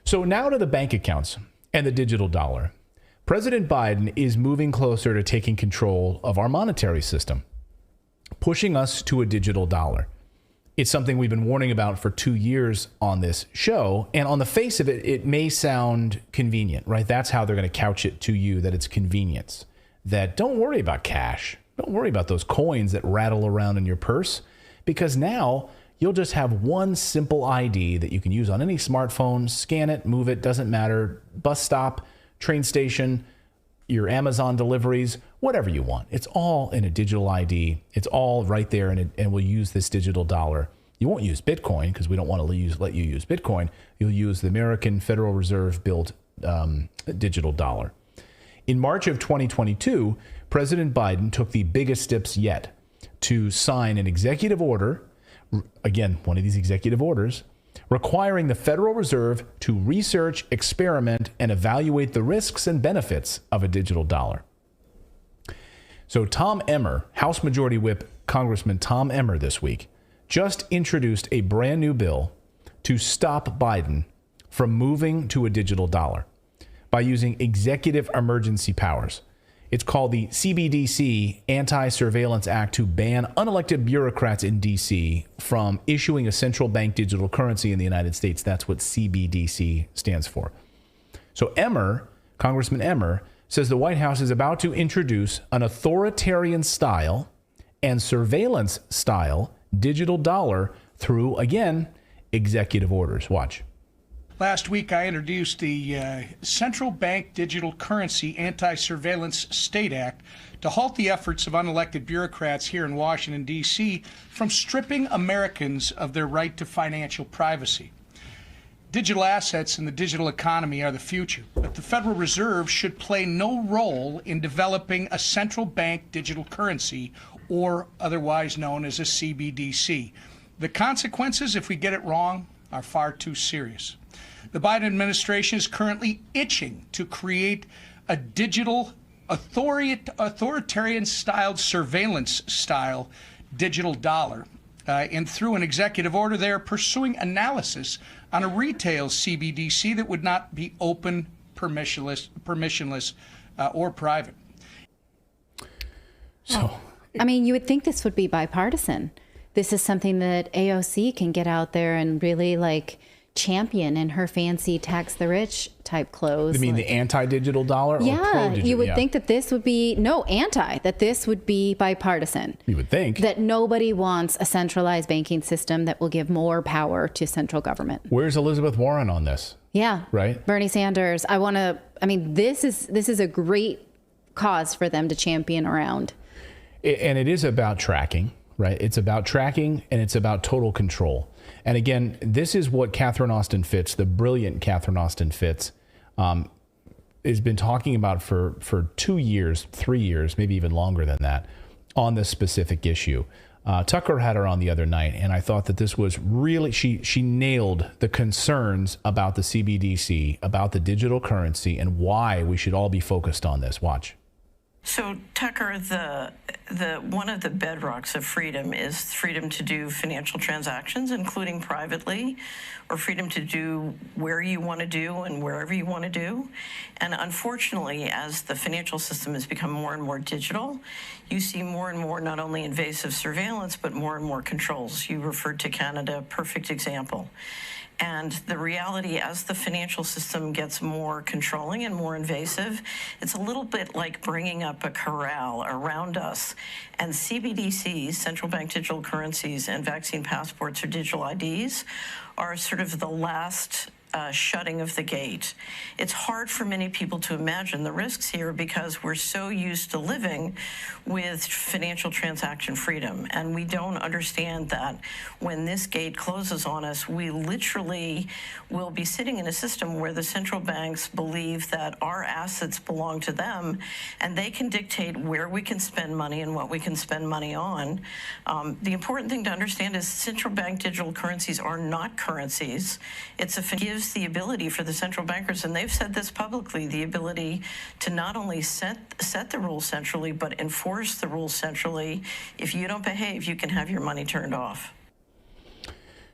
So now to the bank accounts and the digital dollar. President Biden is moving closer to taking control of our monetary system, pushing us to a digital dollar. It's something we've been warning about for 2 years on this show. And on the face of it, it may sound convenient, right? That's how they're going to couch it to you, that it's convenience, that don't worry about cash. Don't worry about those coins that rattle around in your purse, because now you'll just have one simple ID that you can use on any smartphone, scan it, move it, doesn't matter, bus stop, train station, your Amazon deliveries, whatever you want. It's all in a digital ID. It's all right there, and we'll use this digital dollar. You won't use Bitcoin because we don't want to let you use Bitcoin. You'll use the American Federal Reserve built digital dollar. In March of 2022, President Biden took the biggest steps yet to sign an executive order, again, one of these executive orders, requiring the Federal Reserve to research, experiment, and evaluate the risks and benefits of a digital dollar. So Tom Emmer, House Majority Whip Congressman Tom Emmer this week, just introduced a brand new bill to stop Biden from moving to a digital dollar by using executive emergency powers. It's called the CBDC Anti-Surveillance Act to ban unelected bureaucrats in D.C. from issuing a central bank digital currency in the United States. That's what CBDC stands for. So Emmer, Congressman Emmer, says the White House is about to introduce an authoritarian style and surveillance style digital dollar through, again, executive orders. Watch. Last week, I introduced the Central Bank Digital Currency Anti-Surveillance State Act to halt the efforts of unelected bureaucrats here in Washington, D.C. from stripping Americans of their right to financial privacy. Digital assets in the digital economy are the future, but the Federal Reserve should play no role in developing a central bank digital currency, or otherwise known as a CBDC. The consequences, if we get it wrong, are far too serious. The Biden administration is currently itching to create a digital authoritarian-styled surveillance-style digital dollar. And through an executive order, they are pursuing analysis on a retail CBDC that would not be open, permissionless, or private. So, I mean, you would think this would be bipartisan. This is something that AOC can get out there and really champion in her fancy tax the rich type clothes. You mean the anti-digital dollar? Yeah, or pro-digital? you would think that this would be, that this would be bipartisan. You would think. That nobody wants a centralized banking system that will give more power to central government. Where's Elizabeth Warren on this? Yeah. Right? Bernie Sanders. This is a great cause for them to champion around. And it is about tracking, right? It's about tracking, and it's about total control. And again, this is what Catherine Austin Fitts, the brilliant Catherine Austin Fitts, has been talking about for 2 years, 3 years, maybe even longer than that, on this specific issue. Tucker had her on the other night, and I thought that this was really, she nailed the concerns about the CBDC, about the digital currency, and why we should all be focused on this. Watch. So, Tucker, the one of the bedrocks of freedom is freedom to do financial transactions, including privately, or freedom to do where you want to do and wherever you want to do. And unfortunately, as the financial system has become more and more digital, you see more and more not only invasive surveillance, but more and more controls. You referred to Canada, perfect example. And the reality, as the financial system gets more controlling and more invasive, it's a little bit like bringing up a corral around us. And CBDCs, central bank digital currencies, and vaccine passports or digital IDs are sort of the last shutting of the gate. It's hard for many people to imagine the risks here because we're so used to living with financial transaction freedom, and we don't understand that when this gate closes on us, we literally will be sitting in a system where the central banks believe that our assets belong to them, and they can dictate where we can spend money and what we can spend money on. The important thing to understand is central bank digital currencies are not currencies. It gives the ability for the central bankers, and they've said this publicly, the ability to not only set the rules centrally, but enforce the rules centrally. If you don't behave, you can have your money turned off.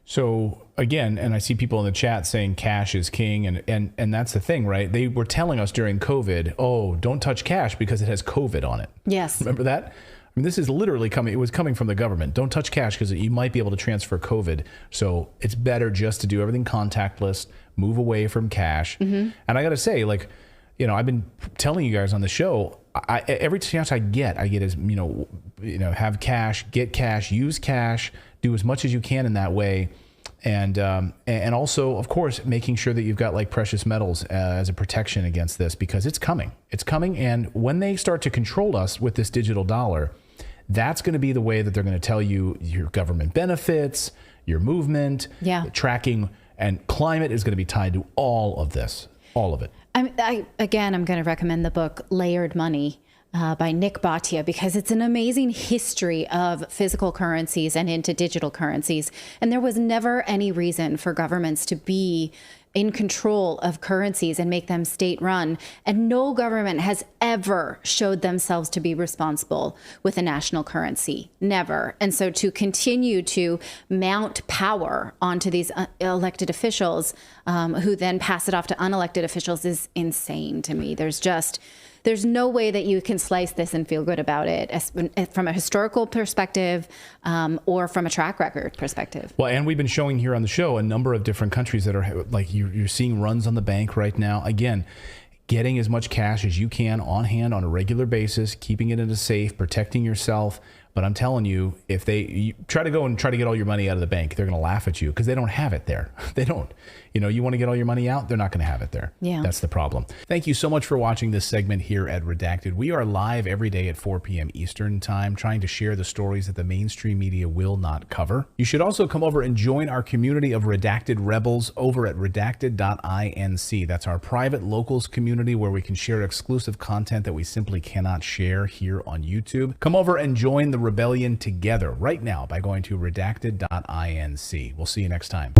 So again, and I see people in the chat saying cash is king, and that's the thing, right? They were telling us during COVID, oh, don't touch cash because it has COVID on it. Yes. Remember that? I mean, this is literally coming. It was coming from the government. Don't touch cash because you might be able to transfer COVID. So it's better just to do everything contactless, move away from cash. And I got to say, like, you know, I've been telling you guys on the show, every chance I get is, you know, have cash, get cash, use cash, do as much as you can in that way. And also, of course, making sure that you've got like precious metals as a protection against this, because it's coming. It's coming. And when they start to control us with this digital dollar, that's going to be the way that they're going to tell you your government benefits, your movement, tracking, and climate is going to be tied to all of this, all of it. I'm going to recommend the book Layered Money by Nick Bhatia, because it's an amazing history of physical currencies and into digital currencies. And there was never any reason for governments to be in control of currencies and make them state run. And no government has ever showed themselves to be responsible with a national currency. Never. And so to continue to mount power onto these elected officials who then pass it off to unelected officials is insane to me. There's no way that you can slice this and feel good about it from a historical perspective or from a track record perspective. Well, and we've been showing here on the show a number of different countries that are like you're seeing runs on the bank right now. Again, getting as much cash as you can on hand on a regular basis, keeping it in a safe, protecting yourself. But I'm telling you, if you try to get all your money out of the bank, they're going to laugh at you because they don't have it there. They don't. You know, you want to get all your money out, they're not going to have it there. Yeah. That's the problem. Thank you so much for watching this segment here at Redacted. We are live every day at 4 p.m. Eastern time, trying to share the stories that the mainstream media will not cover. You should also come over and join our community of Redacted Rebels over at redacted.inc. That's our private locals community where we can share exclusive content that we simply cannot share here on YouTube. Come over and join the rebellion together right now by going to redacted.inc. We'll see you next time.